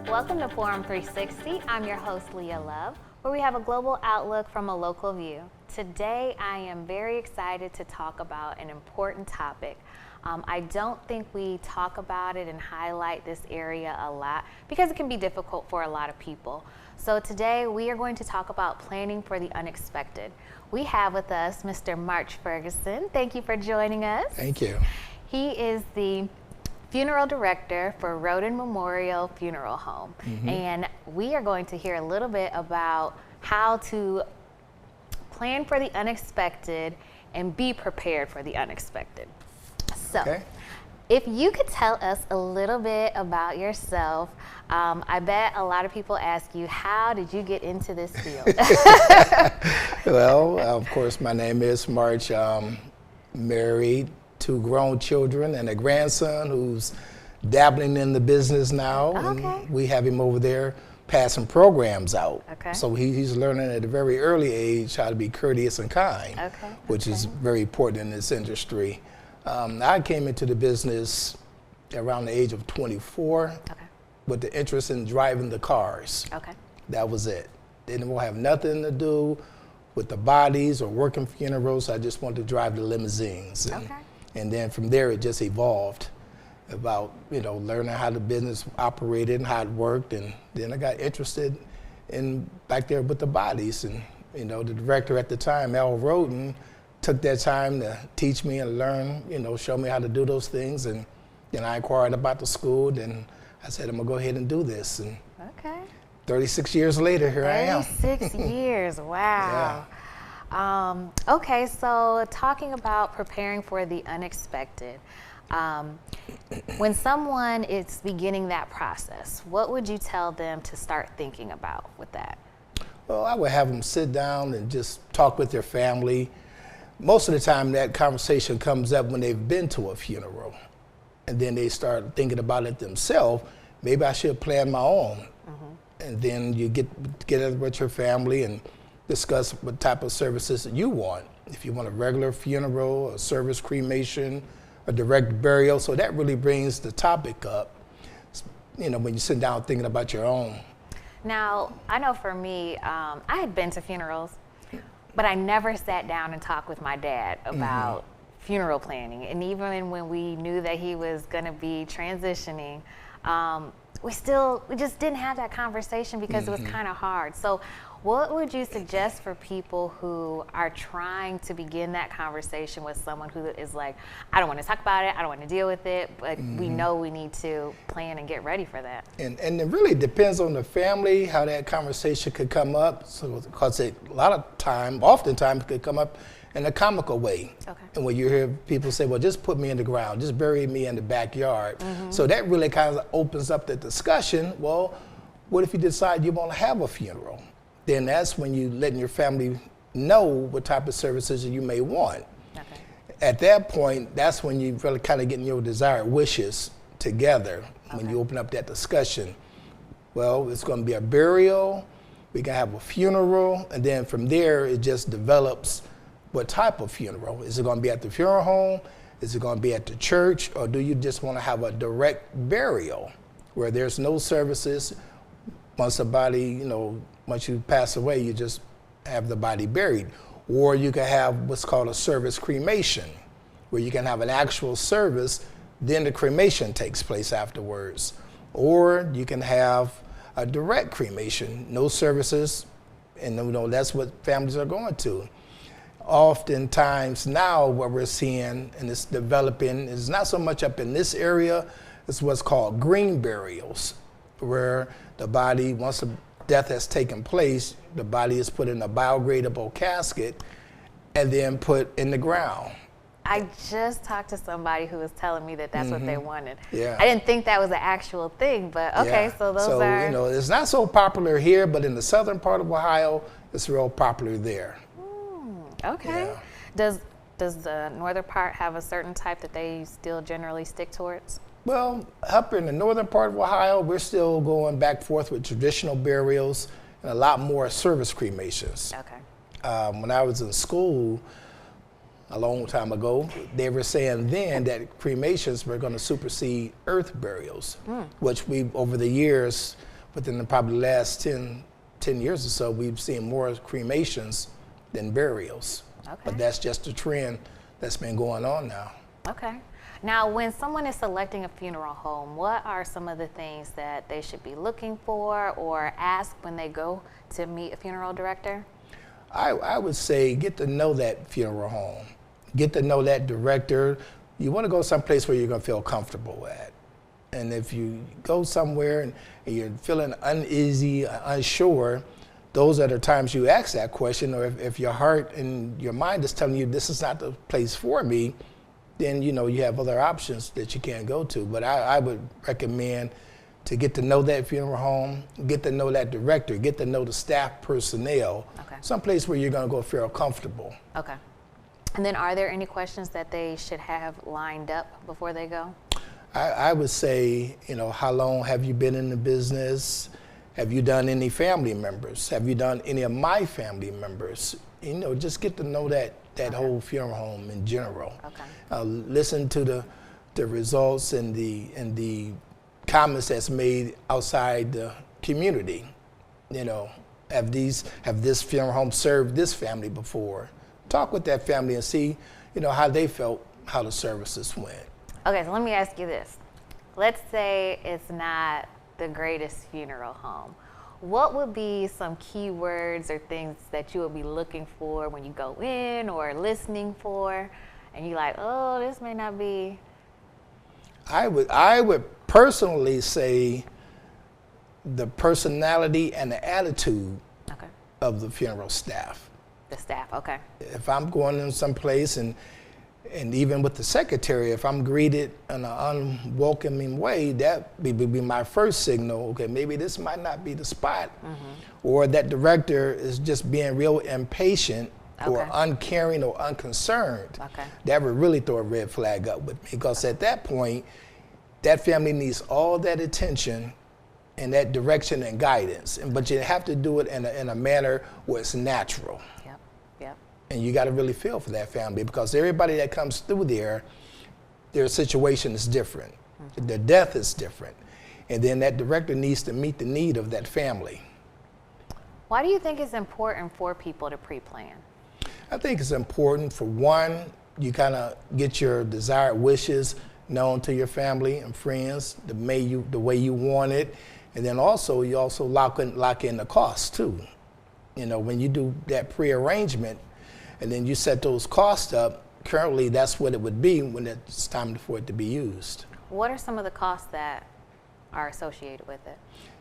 Welcome to Forum 360. I'm your host, Leah Love, where we have a global outlook from a local view. Today, I am very excited to talk about an important topic. I don't think we talk about it and highlight this area a lot because it can be difficult for a lot of people. So today, we are going to talk about planning for the unexpected. We have with us Mr. March Ferguson. Thank you for joining us. Thank you. He is the funeral director for Rhoden Memorial Funeral Home. And we are going to hear a little bit about how to plan for the unexpected and be prepared for the unexpected. So, if you could tell us a little bit about yourself, I bet a lot of people ask you, how did you get into this field? Well, of course, my name is March. Married, 2 grown children, and a grandson who's dabbling in the business now. And we have him over there passing programs out. So he's learning at a very early age how to be courteous and kind, which is very important in this industry. I came into the business around the age of 24 with the interest in driving the cars. That was it. Didn't have nothing to do with the bodies or working funerals. I just wanted to drive the limousines. And then from there, it just evolved about, learning how the business operated and how it worked. And then I got interested in back there with the bodies. And, the director at the time, Rhoden, took that time to teach me and learn, show me how to do those things. And then I inquired about the school, and I said, I'm gonna go ahead and do this. And 36 years later, here I am. 36 years, wow. Okay, so talking about preparing for the unexpected, when someone is beginning that process, what would you tell them to start thinking about with that? Well, I would have them sit down and just talk with their family. Most of the time, that conversation comes up when they've been to a funeral, and then they start thinking about it themselves. Maybe I should plan my own. And then you get together with your family and discuss what type of services that you want. If you want a regular funeral, a service cremation, a direct burial. So that really brings the topic up, when you sit down thinking about your own. Now, I know for me, I had been to funerals, but I never sat down and talked with my dad about funeral planning. And even when we knew that he was gonna be transitioning, we just didn't have that conversation because it was kind of hard. So what would you suggest for people who are trying to begin that conversation with someone who is like, I don't want to talk about it, I don't want to deal with it, but we know we need to plan and get ready for that? And it really depends on the family, how that conversation could come up. So, because oftentimes it could come up in a comical way. And when you hear people say, well, just put me in the ground, just bury me in the backyard. So that really kind of opens up the discussion. Well, what if you decide you want to have a funeral? Then that's when you letting your family know what type of services you may want. At that point, that's when you really kind of getting your desired wishes together when you open up that discussion. Well, it's going to be a burial, we can have a funeral, and then from there it just develops what type of funeral. Is it going to be at the funeral home? Is it going to be at the church? Or do you just want to have a direct burial where there's no services? Once the body, once you pass away, you just have the body buried. Or you can have what's called a service cremation, where you can have an actual service, then the cremation takes place afterwards. Or you can have a direct cremation, no services, and that's what families are going to. Oftentimes now what we're seeing, and it's developing, is not so much up in this area, it's what's called green burials, where the body, once the death has taken place, the body is put in a biodegradable casket and then put in the ground. I just talked to somebody who was telling me that that's what they wanted. Yeah. I didn't think that was an actual thing, but okay, so those are... So, it's not so popular here, but in the southern part of Ohio, it's real popular there. Okay. Yeah. Does the northern part have a certain type that they still generally stick towards? Well, up in the northern part of Ohio, we're still going back and forth with traditional burials. and a lot more service cremations. Okay. When I was in school a long time ago, they were saying then that cremations were going to supersede earth burials, which we, over the years, within the probably last 10 years or so, we've seen more cremations than burials. Okay. But that's just a trend that's been going on now. Okay. Now, when someone is selecting a funeral home, what are some of the things that they should be looking for or ask when they go to meet a funeral director? I would say get to know that funeral home. Get to know that director. You want to go someplace where you're going to feel comfortable at. And if you go somewhere and you're feeling uneasy, unsure, those are the times you ask that question. Or if your heart and your mind is telling you this is not the place for me, then you have other options that you can go to. But I would recommend to get to know that funeral home, get to know that director, get to know the staff personnel, someplace where you're going to go feel comfortable. Okay. And then are there any questions that they should have lined up before they go? I would say, how long have you been in the business? Have you done any family members? Have you done any of my family members? Just get to know that whole funeral home in general. Okay. Listen to the results and the comments that's made outside the community. Have this funeral home served this family before? Talk with that family and see, how they felt, how the services went. Okay, so let me ask you this. Let's say it's not the greatest funeral home. What would be some keywords or things that you would be looking for when you go in or listening for, and you're like, oh, this may not be? I would personally say the personality and the attitude of the funeral staff. The staff, okay. If I'm going in someplace and even with the secretary, if I'm greeted in an unwelcoming way, that would be my first signal. Okay, maybe this might not be the spot. Or that director is just being real impatient or uncaring or unconcerned. That would really throw a red flag up with me, because at that point, that family needs all that attention and that direction and guidance. But you have to do it in a manner where it's natural. And you got to really feel for that family, because everybody that comes through there, their situation is different. Their death is different. And then that director needs to meet the need of that family. Why do you think it's important for people to pre-plan? I think it's important, for one, you kind of get your desired wishes known to your family and friends the way you want it. And then also, you also lock in the costs too. When you do that pre-arrangement, and then you set those costs up, currently that's what it would be when it's time for it to be used. What are some of the costs that are associated with it?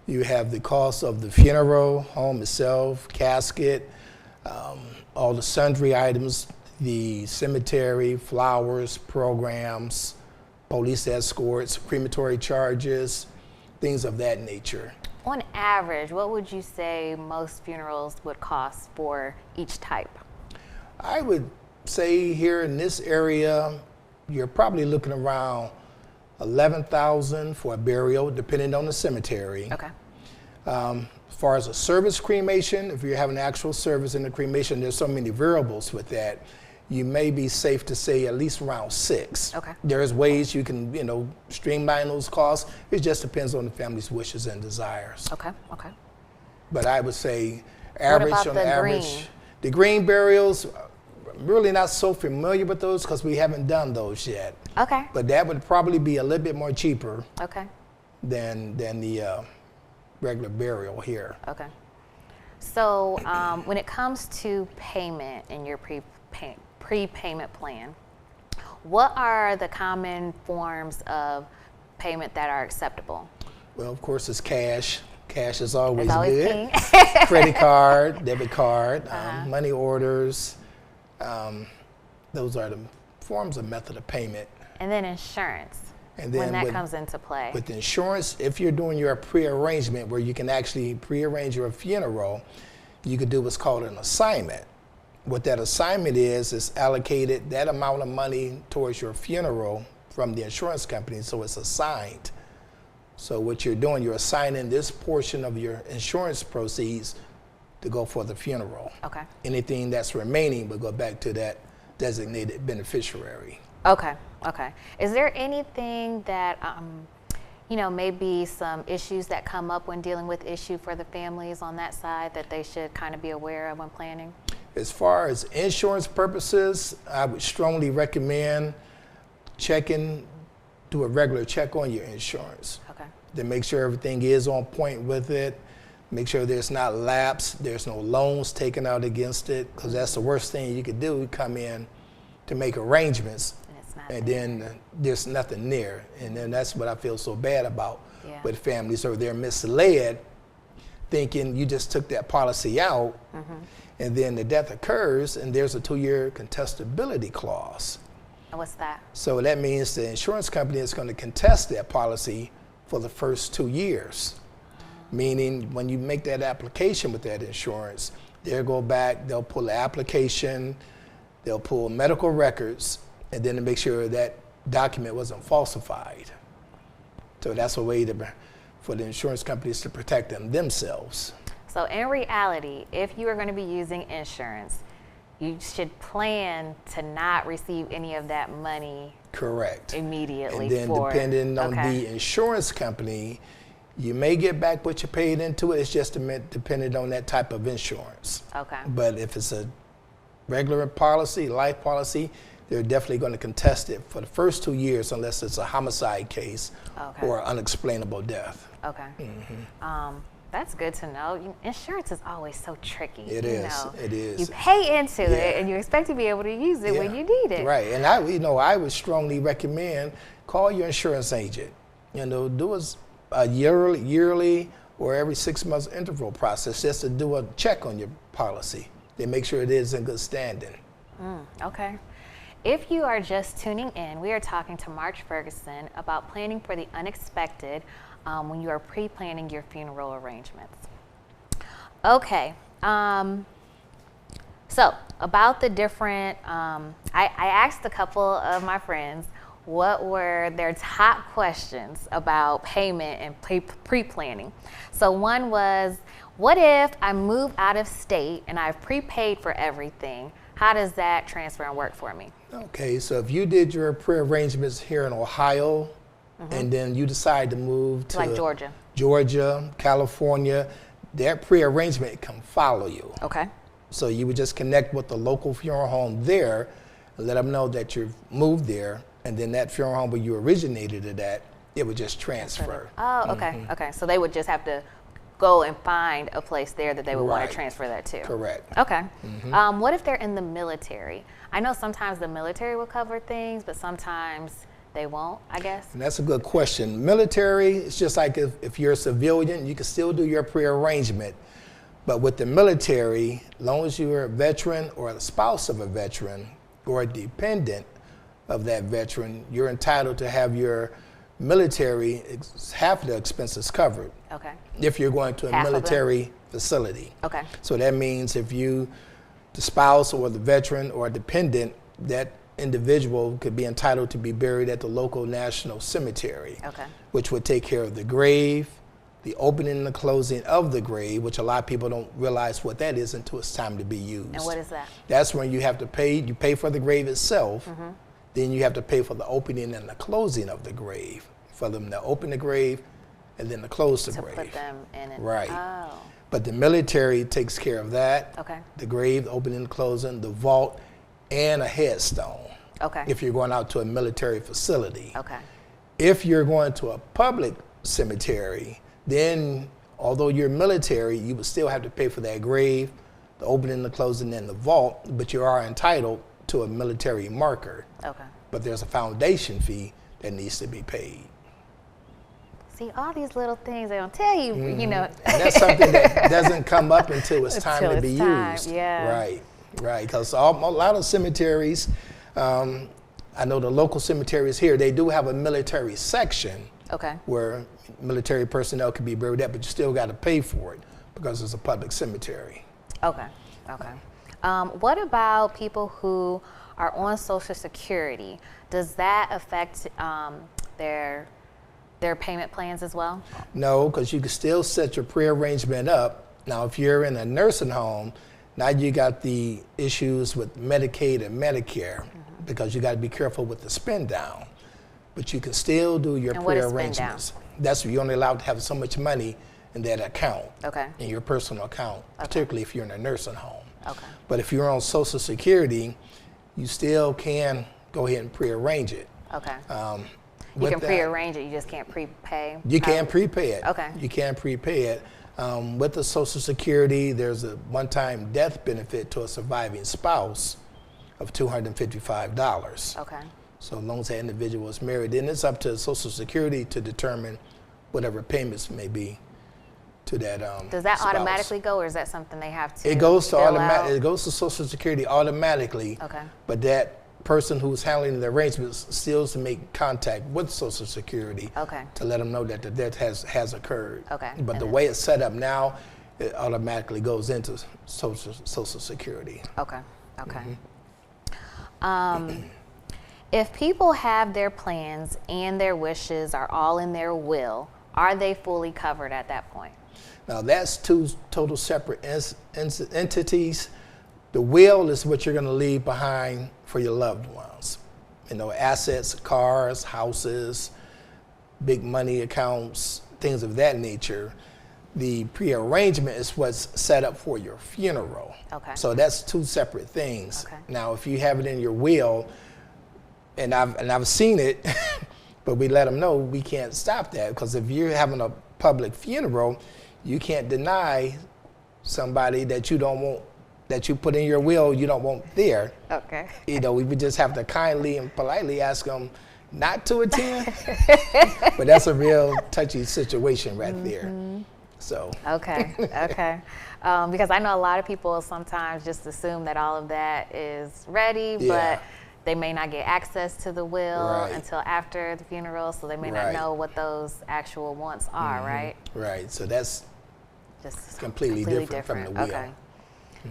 You have the cost of the funeral home itself, casket, all the sundry items, the cemetery, flowers, programs, police escorts, crematory charges, things of that nature. On average, what would you say most funerals would cost for each type? I would say here in this area, you're probably looking around $11,000 for a burial, depending on the cemetery. Okay. As far as a service cremation, if you're having an actual service in the cremation, there's so many variables with that. You may be safe to say at least around $6,000. Okay. There's ways you can, streamline those costs. It just depends on the family's wishes and desires. Okay. But I would say average what about on the average. Green? The green burials, I'm really not so familiar with those because we haven't done those yet. Okay. But that would probably be a little bit more cheaper than the regular burial here. Okay. So when it comes to payment in your prepayment plan, what are the common forms of payment that are acceptable? Well, of course, it's cash. Cash is always good. King. Credit card, debit card, money orders. Those are the forms of method of payment. And then insurance, and then when that comes into play. With insurance, if you're doing your pre-arrangement where you can actually pre-arrange your funeral, you could do what's called an assignment. What that assignment is allocated that amount of money towards your funeral from the insurance company, so it's assigned. So what you're doing, you're assigning this portion of your insurance proceeds to go for the funeral. Okay. Anything that's remaining will go back to that designated beneficiary. Okay. Okay. Is there anything that, maybe some issues that come up when dealing with issue for the families on that side that they should kind of be aware of when planning? As far as insurance purposes, I would strongly recommend do a regular check on your insurance. Okay. To make sure everything is on point with it, make sure there's not lapse, there's no loans taken out against it, because that's the worst thing you could do. You come in to make arrangements, and then there's nothing there. And then that's what I feel so bad about with families, or they're misled, thinking you just took that policy out, and then the death occurs, and there's a 2-year contestability clause. What's that? So that means the insurance company is going to contest that policy for the first 2 years. Meaning when you make that application with that insurance, they'll go back, they'll pull the application, they'll pull medical records, and then to make sure that document wasn't falsified. So that's a way for the insurance companies to protect themselves. So in reality, if you are going to be using insurance, you should plan to not receive any of that money. Correct. Immediately. And then depending on the insurance company, you may get back what you paid into it. It's just dependent on that type of insurance. Okay. But if it's a regular policy, life policy, they're definitely going to contest it for the first 2 years unless it's a homicide case or unexplainable death. Okay. That's good to know. Insurance is always so tricky. It is. You pay into it, and you expect to be able to use it when you need it. Right. And I would strongly recommend call your insurance agent. Do a yearly or every 6 months interval process just to do a check on your policy. They make sure it is in good standing. Okay. If you are just tuning in, we are talking to March Ferguson about planning for the unexpected when you are pre-planning your funeral arrangements. Okay, so about the different, I asked a couple of my friends what were their top questions about payment and pre-planning. So one was, what if I move out of state and I've prepaid for everything? How does that transfer and work for me? Okay, so if you did your pre-arrangements here in Ohio, and then you decide to move to like Georgia, California, that pre-arrangement can follow you. Okay. So you would just connect with the local funeral home there, and let them know that you've moved there, and then that funeral home where you originated it at, it would just transfer. Oh, okay, okay. So they would just have to go and find a place there that they would want to transfer that to. Correct. Okay. What if they're in the military? I know sometimes the military will cover things, but sometimes they won't, I guess. And that's a good question. Military, it's just like if you're a civilian, you can still do your pre-arrangement. But with the military, as long as you're a veteran or the spouse of a veteran or a dependent of that veteran, you're entitled to have your military, half of the expenses covered. Okay. If you're going to a military facility. Okay. So that means if the spouse or the veteran or dependent, that individual could be entitled to be buried at the local national cemetery. Okay. Which would take care of the grave, the opening and the closing of the grave, which a lot of people don't realize what that is until it's time to be used. And what is that? That's when you have to pay, you pay for the grave itself, then you have to pay for the opening and the closing of the grave, for them to open the grave and then to close the grave. To put them in it. Right. Oh. But the military takes care of that. Okay. The grave, the opening and closing, the vault, and a headstone. Okay. If you're going out to a military facility. Okay. If you're going to a public cemetery, then although you're military, you would still have to pay for that grave, the opening, the closing, and the vault, but you are entitled to a military marker. Okay. But there's a foundation fee that needs to be paid. See, all these little things they don't tell you, you know. And that's something that doesn't come up until it's time to be used. Yeah. Right, right. Because a lot of cemeteries, I know the local cemeteries here, they do have a military section. Okay. Where military personnel can be buried at, but you still got to pay for it because it's a public cemetery. Okay, okay. What about people who are on Social Security? Does that affect their payment plans as well? No, because you can still set your pre-arrangement up Now, if you're in a nursing home, now you got the issues with Medicaid and Medicare because you got to be careful with the spend down. But you can still do your prearrangements. That's you're only allowed to have so much money in that account, in your personal account, particularly if you're in a nursing home. But if you're on Social Security, you still can go ahead and prearrange it. You can prearrange it, you just can't prepay? You can prepay it. Okay. You can prepay it. With the Social Security, there's a one-time death benefit to a surviving spouse of $255. Okay. So as long as that individual is married, then it's up to Social Security to determine whatever payments may be to that Does that spouse. automatically go, or is that something they have to It goes to automatic. It goes to Social Security automatically. But that person who's handling the arrangements still has to make contact with Social Security to let them know that the death has occurred. But the way it's set up now, it automatically goes into Social Security. If people have their plans and their wishes are all in their will, are they fully covered at that point? Now that's two total separate entities. The will is what you're going to leave behind for your loved ones. You know, assets, cars, houses, big money accounts, things of that nature. The prearrangement is what's set up for your funeral. So that's two separate things. Now, if you have it in your will, and I've seen it, but we let them know we can't stop that, because if you're having a public funeral, you can't deny somebody that you don't want, that you put in your will, you don't want there. You know, we would just have to kindly and politely ask them not to attend. But that's a real touchy situation right there. So. Because I know a lot of people sometimes just assume that all of that is ready, but they may not get access to the will until after the funeral, so they may not know what those actual wants are, right? Right, so that's just completely different from the will.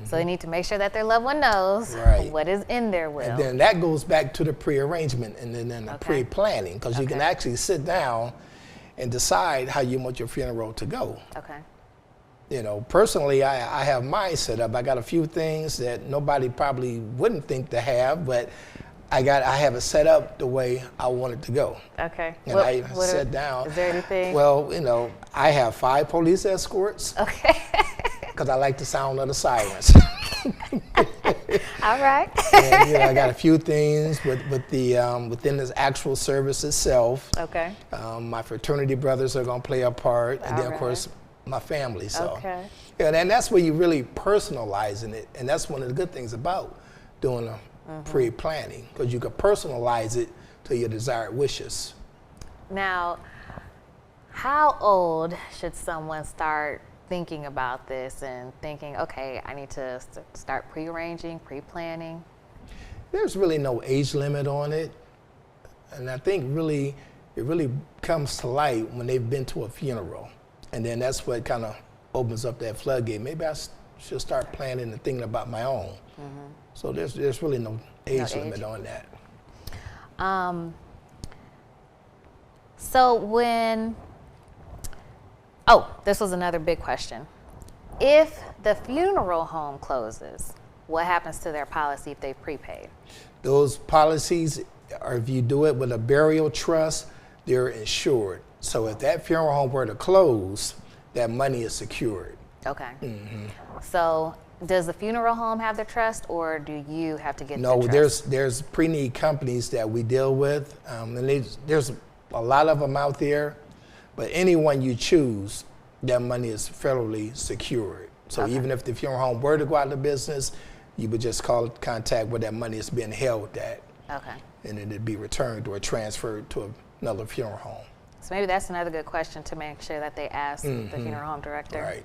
So they need to make sure that their loved one knows what is in their will. And then that goes back to the pre-arrangement and then the pre-planning, because you can actually sit down and decide how you want your funeral to go. You know, personally, I have mine set up. I got a few things that nobody probably wouldn't think to have, but I have it set up the way I want it to go. And I sat down. Is there anything? Well, you know, I have 5 police escorts. Because I like the sound of the sirens. All right. And, you know, I got a few things with the within this actual service itself. My fraternity brothers are going to play a part, and then of course my family. So, and that's where you really personalizing it, and that's one of the good things about doing a pre-planning, because you can personalize it to your desired wishes. Now, how old should someone start thinking about this and thinking, okay, I need to start pre-arranging, pre-planning? There's really no age limit on it, and I think it really comes to light when they've been to a funeral, and then that's what kind of opens up that floodgate. Maybe I should start planning and thinking about my own. So there's really no age limit on that. This was another big question. If the funeral home closes, what happens to their policy if they've prepaid? Those policies, or if you do it with a burial trust, they're insured. So if that funeral home were to close, that money is secured. So does the funeral home have the trust, or do you have to get the trust? No, there's pre-need companies that we deal with, and there's a lot of them out there, but anyone you choose, that money is federally secured. So even if the funeral home were to go out of business, you would just contact where that money is being held at, and then it'd be returned or transferred to another funeral home. So maybe that's another good question to make sure that they ask the funeral home director.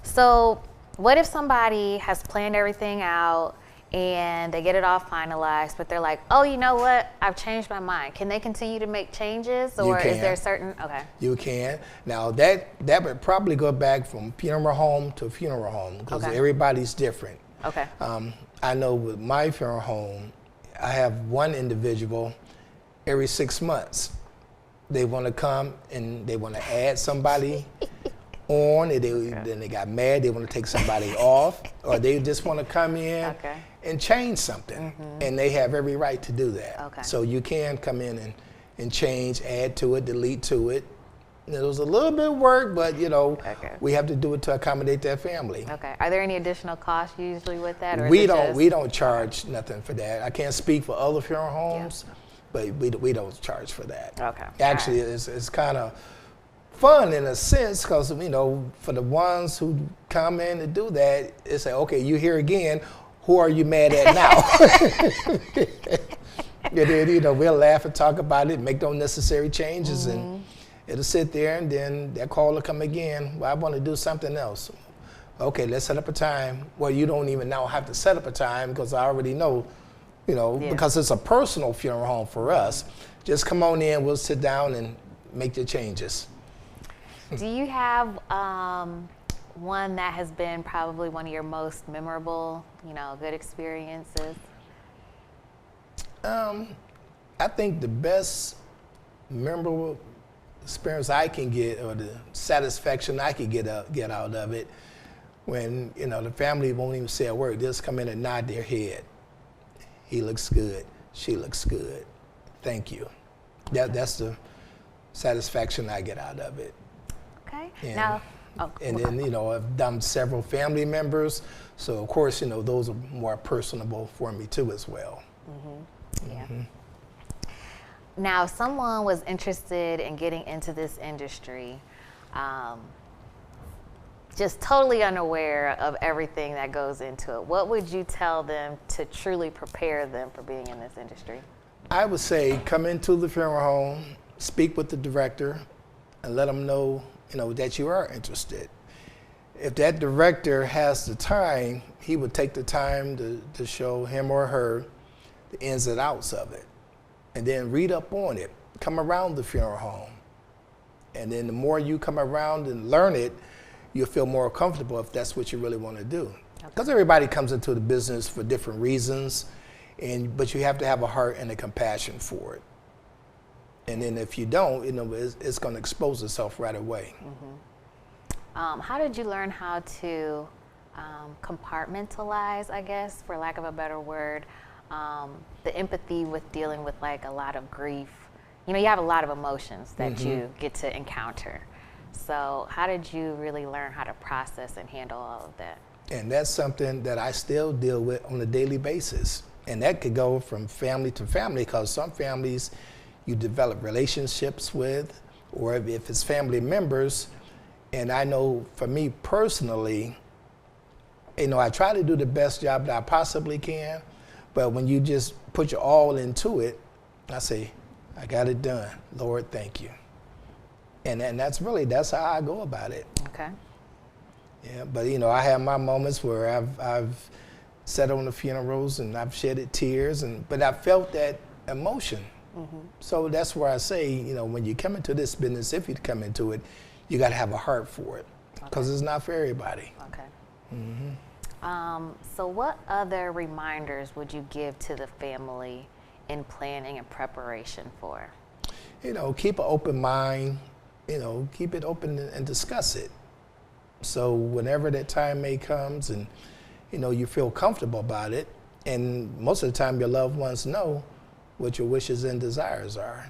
So what if somebody has planned everything out and they get it all finalized, but they're like, oh, you know what? I've changed my mind. Can they continue to make changes, or is there certain? You can. Now that would probably go back from funeral home to funeral home, because everybody's different. I know with my funeral home, I have one individual every 6 months. They want to come and they want to add somebody on, and then they got mad, they want to take somebody off, or they just want to come in and change something. And they have every right to do that. So you can come in and change, add to it, delete to it. It was a little bit of work, but we have to do it to accommodate that family. Are there any additional costs usually with that? Or we don't charge nothing for that. I can't speak for other funeral homes, but we don't charge for that. Actually, it's kind of fun in a sense, because for the ones who come in to do that, it's like, okay, you're here again. Who are you mad at now? And then we'll laugh and talk about it, make those necessary changes, and it'll sit there, and then that call will come again. Well, I want to do something else. Okay, let's set up a time. Well, you don't even now have to set up a time, because I already know, because it's a personal funeral home for us. Just come on in, we'll sit down and make the changes. Do you have one that has been probably one of your most memorable, good experiences? I think the best memorable experience I can get, or the satisfaction I can get out of it, when the family won't even say a word, just come in and nod their head. He looks good, she looks good, thank you. That's the satisfaction I get out of it. And, then I've done several family members, so of course those are more personable for me too as well. Now, if someone was interested in getting into this industry, just totally unaware of everything that goes into it, what would you tell them to truly prepare them for being in this industry? I would say come into the funeral home, speak with the director, and let them know, that you are interested. If that director has the time, he would take the time to show him or her the ins and outs of it, and then read up on it. Come around the funeral home, and then the more you come around and learn it, you'll feel more comfortable if that's what you really want to do. Because everybody comes into the business for different reasons, but you have to have a heart and a compassion for it. And then if you don't, it's going to expose itself right away. How did you learn how to compartmentalize, I guess, for lack of a better word, the empathy with dealing with like a lot of grief? You have a lot of emotions that you get to encounter. So how did you really learn how to process and handle all of that? And that's something that I still deal with on a daily basis. And that could go from family to family, because some families you develop relationships with, or if it's family members. And I know for me personally, I try to do the best job that I possibly can, but when you just put your all into it, I say, I got it done. Lord, thank you. And that's how I go about it. Yeah, but I have my moments where I've sat on the funerals and I've shedded tears, but I felt that emotion. So that's where I say, when you come into this business, if you come into it, you got to have a heart for it, because it's not for everybody. So what other reminders would you give to the family in planning and preparation for? Keep an open mind, keep it open and discuss it. So whenever that time may comes and, you feel comfortable about it, and most of the time your loved ones know what your wishes and desires are.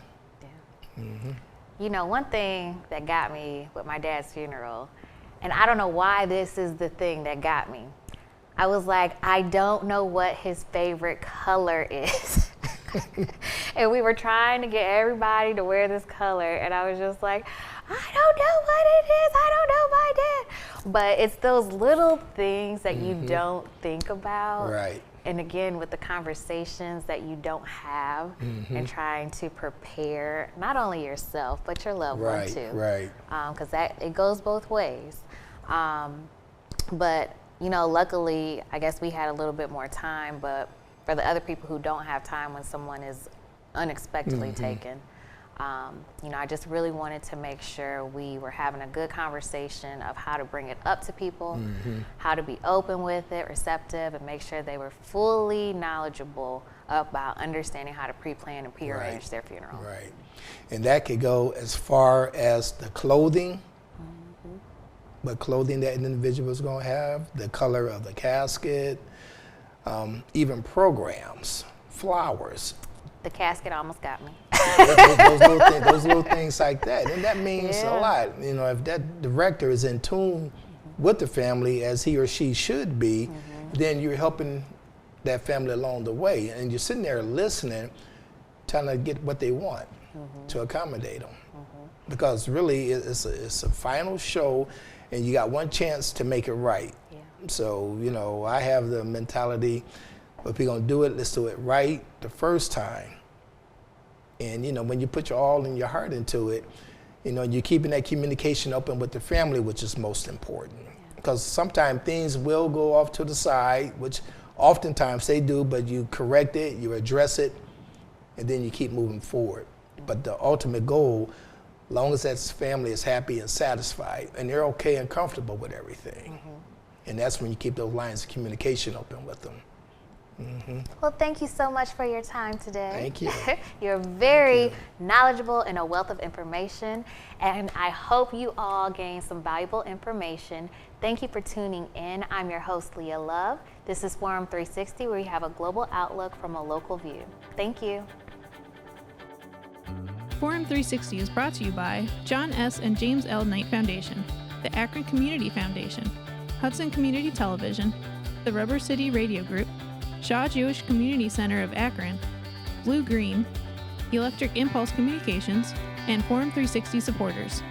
One thing that got me with my dad's funeral, and I don't know why this is the thing that got me. I was like, I don't know what his favorite color is. And we were trying to get everybody to wear this color, and I was just like, I don't know what it is. I don't know my dad. But it's those little things that you don't think about. Right. And again, with the conversations that you don't have, and trying to prepare not only yourself, but your loved one too. Right. Because it goes both ways. But, luckily, I guess we had a little bit more time, but for the other people who don't have time when someone is unexpectedly taken, I just really wanted to make sure we were having a good conversation of how to bring it up to people, how to be open with it, receptive, and make sure they were fully knowledgeable about understanding how to pre-plan and pre-arrange their funeral. Right. And that could go as far as the clothing, what clothing that individual is going to have, the color of the casket, even programs, flowers. The casket almost got me. those little things like that. And that means a lot. You know, if that director is in tune with the family as he or she should be, then you're helping that family along the way. And you're sitting there listening, trying to get what they want to accommodate them. Because really, it's a final show, and you got one chance to make it right. Yeah. So, you know, I have the mentality, if we're going to do it, let's do it right the first time. And, you know, when you put your all in your heart into it, you know, you're keeping that communication open with the family, which is most important. Because sometimes things will go off to the side, which oftentimes they do, but you correct it, you address it, and then you keep moving forward. But the ultimate goal, long as that family is happy and satisfied, and they're okay and comfortable with everything. And that's when you keep those lines of communication open with them. Well, thank you so much for your time today. Thank you. You're very knowledgeable and a wealth of information, and I hope you all gain some valuable information. Thank you for tuning in. I'm your host, Leah Love. This is Forum 360, where we have a global outlook from a local view. Thank you. Forum 360 is brought to you by John S. and James L. Knight Foundation, the Akron Community Foundation, Hudson Community Television, the Rubber City Radio Group, Shaw Jewish Community Center of Akron, Blue Green, Electric Impulse Communications, and Forum 360 supporters.